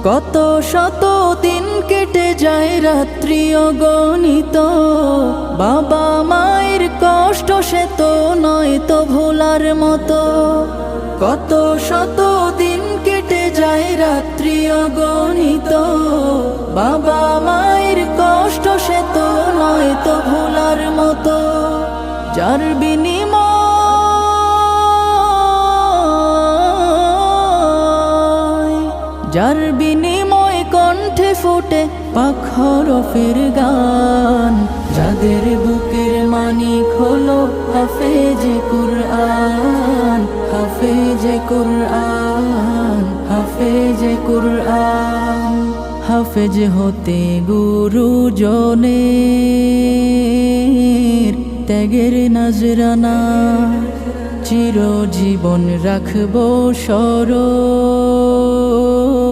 কত শত দিন কেটে যায় রাত্রি অগণিত, বাবা মায়ের কষ্ট সে তো নয় তো ভোলার মতো। কত শত দিন কেটে যায় রাত্রি অগণিত, বাবা মায়ের কষ্ট সে তো নয় তো ভোলার মতো। যার বিনিময় কণ্ঠে ফোটে পাক হরফের গান, যাদের বুকের মানিক হলো হাফেজে কুরআন, হাফেজে কুরআন, হাফেজে কুরআন। হাফেজ হতে গুরুজনের ত্যাগের নজরানা, চিরজীবন রাখবো স্মরণ।